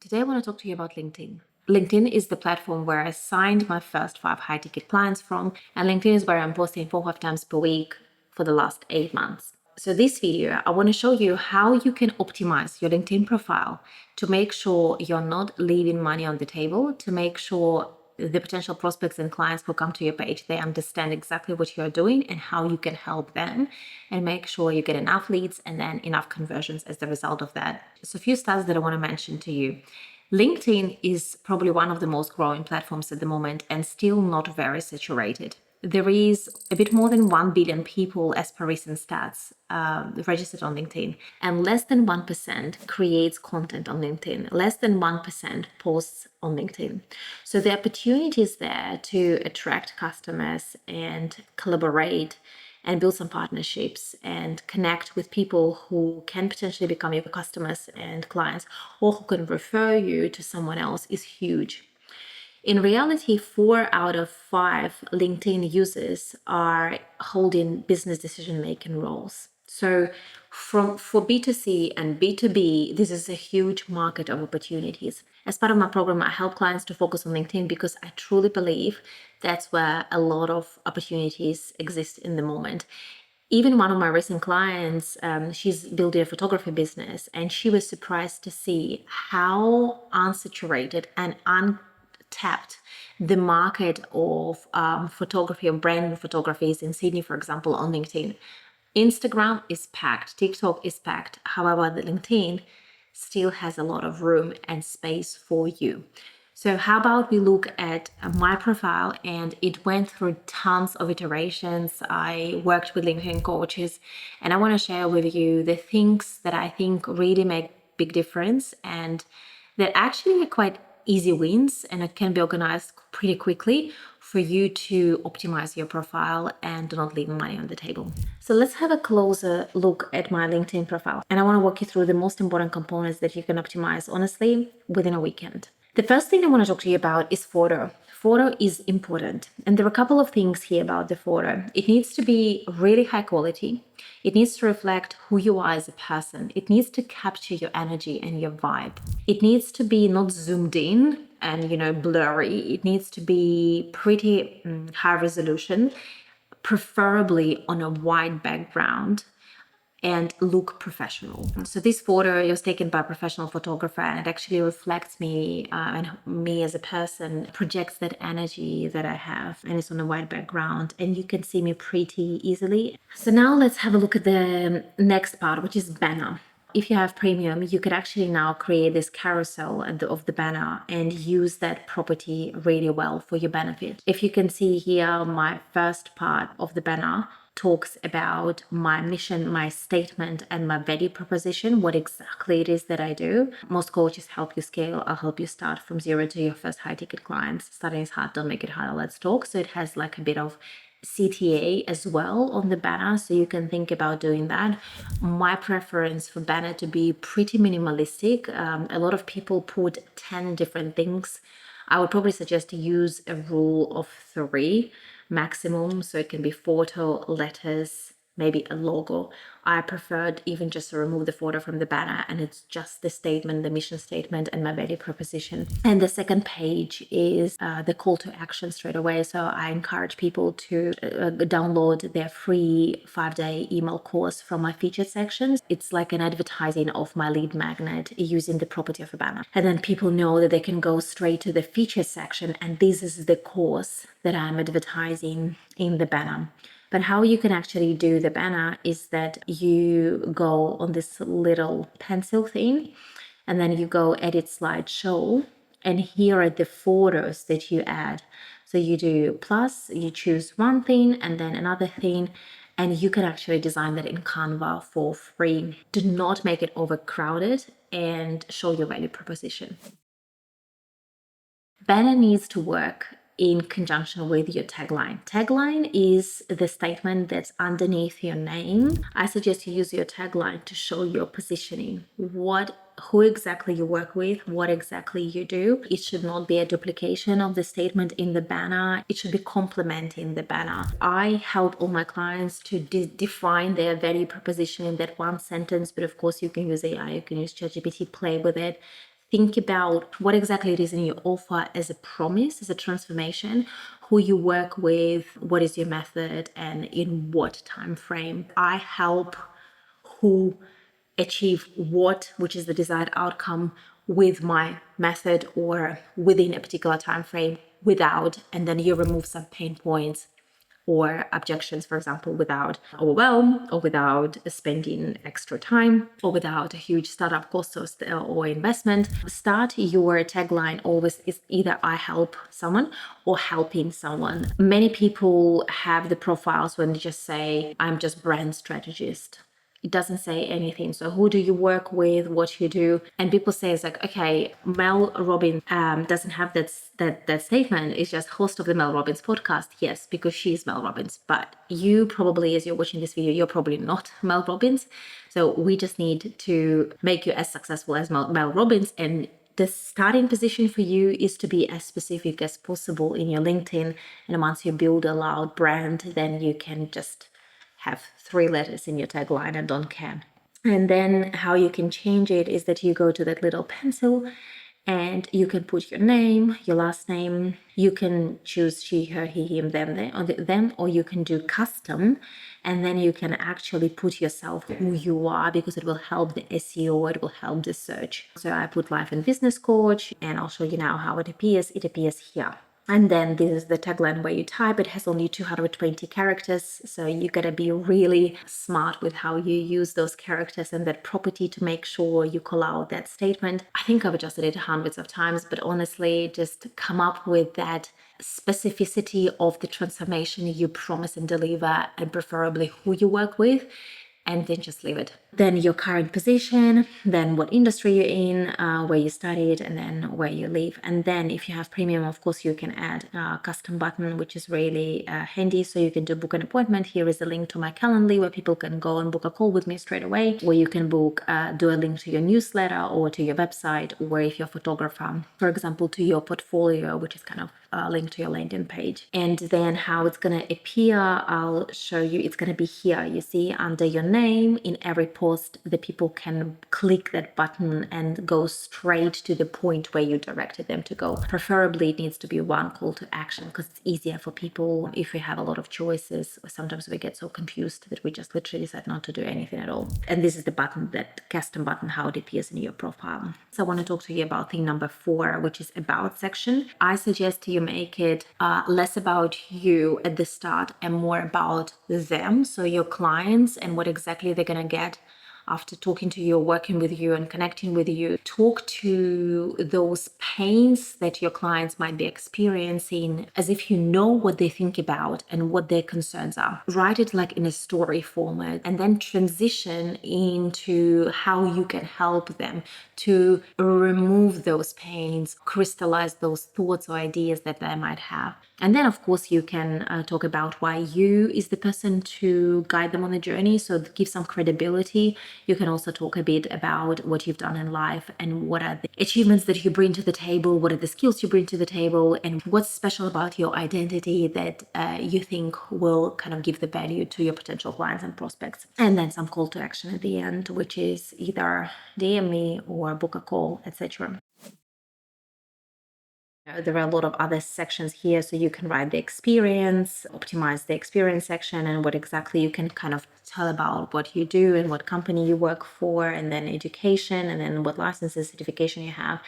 Today I want to talk to you about LinkedIn. LinkedIn is the platform where I signed my first 5 high ticket clients from, and LinkedIn is where I'm posting 4 or 5 times per week for the last 8 months. So this video, I want to show you how you can optimize your LinkedIn profile to make sure you're not leaving money on the table, to make sure the potential prospects and clients who come to your page, they understand exactly what you're doing and how you can help them, and make sure you get enough leads and then enough conversions as the result of that. So a few stats that I want to mention to you. LinkedIn is probably one of the most growing platforms at the moment and still not very saturated. There is a bit more than 1 billion people, as per recent stats, registered on LinkedIn, and less than 1% creates content on LinkedIn. Less than 1% posts on LinkedIn. So the opportunity is there to attract customers and collaborate and build some partnerships and connect with people who can potentially become your customers and clients, or who can refer you to someone else, is huge. In reality, 4 out of 5 LinkedIn users are holding business decision-making roles. So for B2C and B2B, this is a huge market of opportunities. As part of my program, I help clients to focus on LinkedIn because I truly believe that's where a lot of opportunities exist in the moment. Even one of my recent clients, she's building a photography business, and she was surprised to see how unsaturated and untapped the market of photography, of brand photography is in Sydney, for example, on LinkedIn. Instagram is packed, TikTok is packed. However, the LinkedIn still has a lot of room and space for you. So how about we look at my profile, and it went through tons of iterations. I worked with LinkedIn coaches, and I want to share with you the things that I think really make big difference and that actually are quite easy wins, and it can be organized pretty quickly for you to optimize your profile and do not leave money on the table. So let's have a closer look at my LinkedIn profile. And I want to walk you through the most important components that you can optimize honestly within a weekend. The first thing I want to talk to you about is photo. Photo is important. And there are a couple of things here about the photo. It needs to be really high quality. It needs to reflect who you are as a person. It needs to capture your energy and your vibe. It needs to be not zoomed in and, blurry. It needs to be pretty high resolution, preferably on a white background, and look professional. So this photo was taken by a professional photographer, and it actually reflects me and me as a person, projects that energy that I have, and it's on a white background, and you can see me pretty easily. So now let's have a look at the next part, which is banner. If you have premium, you could actually now create this carousel of the banner and use that property really well for your benefit. If you can see here, my first part of the banner talks about my mission, my statement, and my value proposition, what exactly it is that I do. Most coaches help you scale. I'll help you start from zero to your first high ticket clients. Starting is hard, don't make it harder, let's talk. So it has like a bit of CTA as well on the banner, so you can think about doing that. My preference for banner to be pretty minimalistic. A lot of people put 10 different things. I would probably suggest to use a rule of 3 maximum, so it can be photo, letters, maybe a logo. I preferred even just to remove the photo from the banner, and it's just the statement, the mission statement, and my value proposition. And the second page is the call to action straight away. So I encourage people to download their free 5-day email course from my featured sections. It's like an advertising of my lead magnet using the property of a banner. And then people know that they can go straight to the featured section, and this is the course that I'm advertising in the banner. But how you can actually do the banner is that you go on this little pencil thing, and then you go edit slideshow, and here are the photos that you add. So you do plus, you choose one thing and then another thing, and you can actually design that in Canva for free. Do not make it overcrowded and show your value proposition. Banner needs to work in conjunction with your tagline. Tagline is the statement that's underneath your name. I suggest you use your tagline to show your positioning, who exactly you work with, what exactly you do. It should not be a duplication of the statement in the banner. It should be complementing the banner. I help all my clients to define their value proposition in that one sentence, but of course you can use AI, you can use ChatGPT, play with it. Think about what exactly it is in your offer as a promise, as a transformation, who you work with, what is your method, and in what time frame. I help who achieve what, which is the desired outcome, with my method or within a particular time frame without, and then you remove some pain points or objections, for example, without overwhelm or without spending extra time or without a huge startup cost or investment. Start your tagline always is either I help someone or helping someone. Many people have the profiles when they just say, I'm just brand strategist. It doesn't say anything. So who do you work with, what you do? And people say it's like, okay, Mel Robbins doesn't have that statement. It's just host of the Mel Robbins podcast. Yes, because she's Mel Robbins. But you probably, as you're watching this video, you're probably not Mel Robbins. So we just need to make you as successful as Mel Robbins. And the starting position for you is to be as specific as possible in your LinkedIn. And once you build a loud brand, then you can just have 3 letters in your tagline and don't care. And then how you can change it is that you go to that little pencil and you can put your name, your last name. You can choose she, her, he, him, them, or you can do custom. And then you can actually put yourself who you are because it will help the SEO, it will help the search. So I put life and business coach, and I'll show you now how it appears. It appears here. And then this is the tagline where you type. It has only 220 characters, so you gotta be really smart with how you use those characters and that property to make sure you call out that statement. I think I've adjusted it hundreds of times, but honestly, just come up with that specificity of the transformation you promise and deliver, and preferably who you work with, and then just leave it. Then your current position, then what industry you're in, where you studied, and then where you live. And then if you have premium, of course, you can add a custom button, which is really handy. So you can do book an appointment. Here is a link to my Calendly where people can go and book a call with me straight away, or you can book, do a link to your newsletter or to your website, or if you're a photographer, for example, to your portfolio, which is kind of a link to your LinkedIn page. And then how it's going to appear, I'll show you. It's going to be here, you see, under your name. In every post, the people can click that button and go straight to the point where you directed them to go. Preferably it needs to be one call to action because it's easier for people if we have a lot of choices. Sometimes we get so confused that we just literally decide not to do anything at all. And this is the button, that custom button, how it appears in your profile. So I want to talk to you about thing number 4, which is about section. I suggest you make it less about you at the start and more about them, so your clients and what exactly they're gonna get after talking to you, working with you, and connecting with you. Talk to those pains that your clients might be experiencing as if you know what they think about and what their concerns are. Write it like in a story format, and then transition into how you can help them to remove those pains, crystallize those thoughts or ideas that they might have. And then, of course, you can talk about why you is the person to guide them on the journey, so give some credibility. You can also talk a bit about what you've done in life and what are the achievements that you bring to the table, what are the skills you bring to the table, and what's special about your identity that you think will kind of give the value to your potential clients and prospects. And then some call to action at the end, which is either DM me or book a call, etc. There are a lot of other sections here, so you can write the experience, optimize the experience section, and what exactly you can kind of tell about what you do and what company you work for, and then education, and then what licenses, certification you have,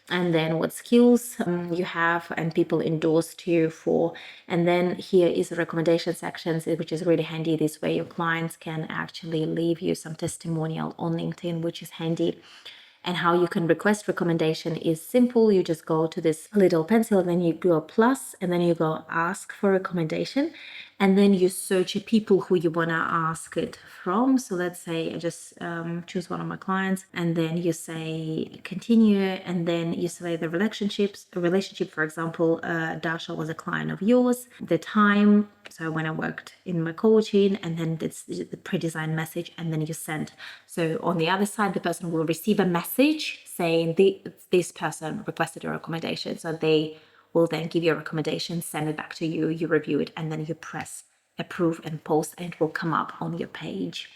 and then what skills you have and people endorsed you for. And then here is the recommendation sections, which is really handy. This way your clients can actually leave you some testimonial on LinkedIn, which is handy. And how you can request recommendation is simple. You just go to this little pencil, and then you go plus, and then you go ask for recommendation, and then you search people who you want to ask it from. So let's say I just choose one of my clients, and then you say continue, and then you select the relationship. For example, Dasha was a client of yours, the time, so when I worked in my coaching, and then it's the pre-designed message, and then you send. So on the other side, the person will receive a message saying this person requested a recommendation. So they will then give you a recommendation, send it back to you, you review it, and then you press approve and post, and it will come up on your page.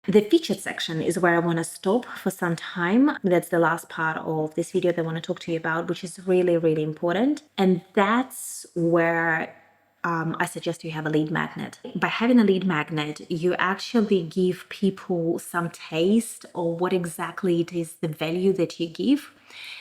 The featured section is where I want to stop for some time. That's the last part of this video that I want to talk to you about, which is really, really important. And that's where I suggest you have a lead magnet. By having a lead magnet, you actually give people some taste of what exactly it is, the value that you give.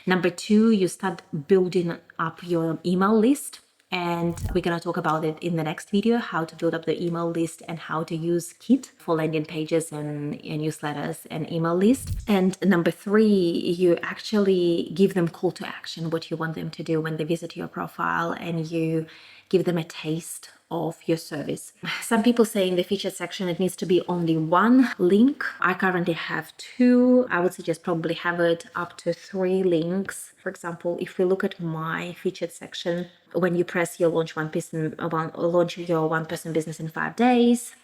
Number two, you start building up your email list. And we're going to talk about it in the next video, how to build up the email list and how to use Kit for landing pages and newsletters and email list. And number three, you actually give them call to action, what you want them to do when they visit your profile, and you give them a taste of your service. Some people say in the featured section it needs to be only one link. I currently have two. I would suggest probably have it up to 3 links. For example, if we look at my featured section, when you press your launch your one-person business in 5 days,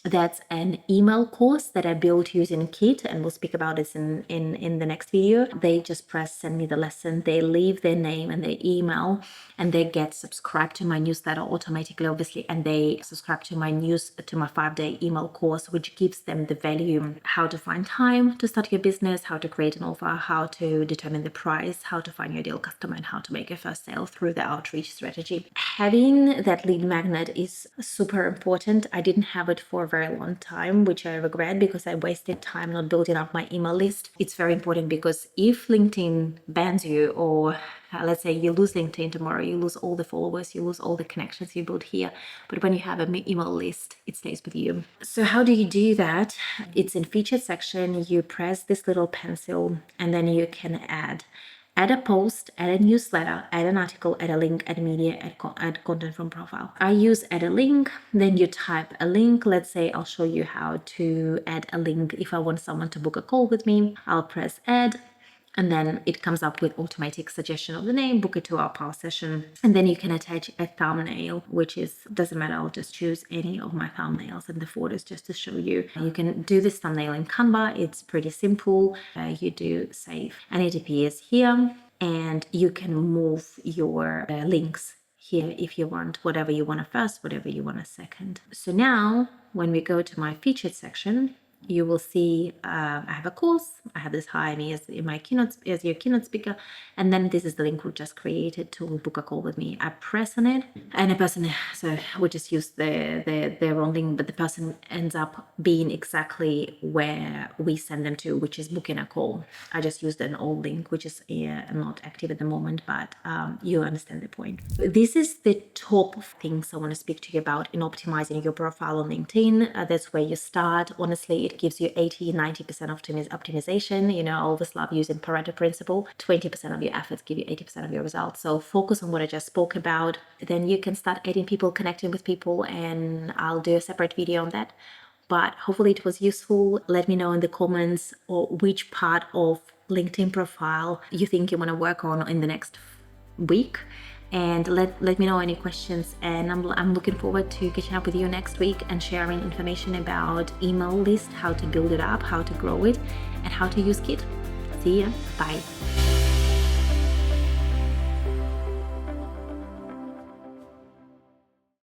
that's an email course that I built using Kit, and we'll speak about this in the next video. They just press send me the lesson, they leave their name and their email, and they get subscribed to my newsletter automatically, obviously, and they subscribe to my 5-day email course, which gives them the value, how to find time to start your business, how to create an offer, how to determine the price, how to find your ideal customer, and how to make your first sale through the outreach strategy. Having that lead magnet is super important. I didn't have it for a very long time, which I regret because I wasted time not building up my email list. It's very important because if LinkedIn bans you, or let's say you lose LinkedIn tomorrow, you lose all the followers, you lose all the connections you built here. But when you have an email list, it stays with you. So how do you do that? It's in featured section. You press this little pencil and then you can add a post, add a newsletter, add an article, add a link, add media, add content from profile. I use add a link, then you type a link. Let's say I'll show you how to add a link. If I want someone to book a call with me, I'll press add, and then it comes up with automatic suggestion of the name, book a 2-hour power session. And then you can attach a thumbnail, which doesn't matter, I'll just choose any of my thumbnails and the photos just to show you. You can do this thumbnail in Canva, it's pretty simple. You do save and it appears here, and you can move your links here if you want, whatever you want first, whatever you want second. So now when we go to my featured section, you will see I have a course, I have this hire me as your keynote speaker, and then this is the link we just created to book a call with me. I press on it, and a person, so we just use their own link, but the person ends up being exactly where we send them to, which is booking a call. I just used an old link, which is not active at the moment, but you understand the point. This is the top things I want to speak to you about in optimizing your profile on LinkedIn. That's where you start. Honestly, it gives you 80-90% optimization. You know, I always love using Pareto principle. 20% of your efforts give you 80% of your results. So focus on what I just spoke about. Then you can start adding people, connecting with people, and I'll do a separate video on that. But hopefully it was useful. Let me know in the comments or which part of LinkedIn profile you think you want to work on in the next week. And let me know any questions, and I'm looking forward to catching up with you next week and sharing information about email list, how to build it up, how to grow it, and how to use Kit. See ya. Bye.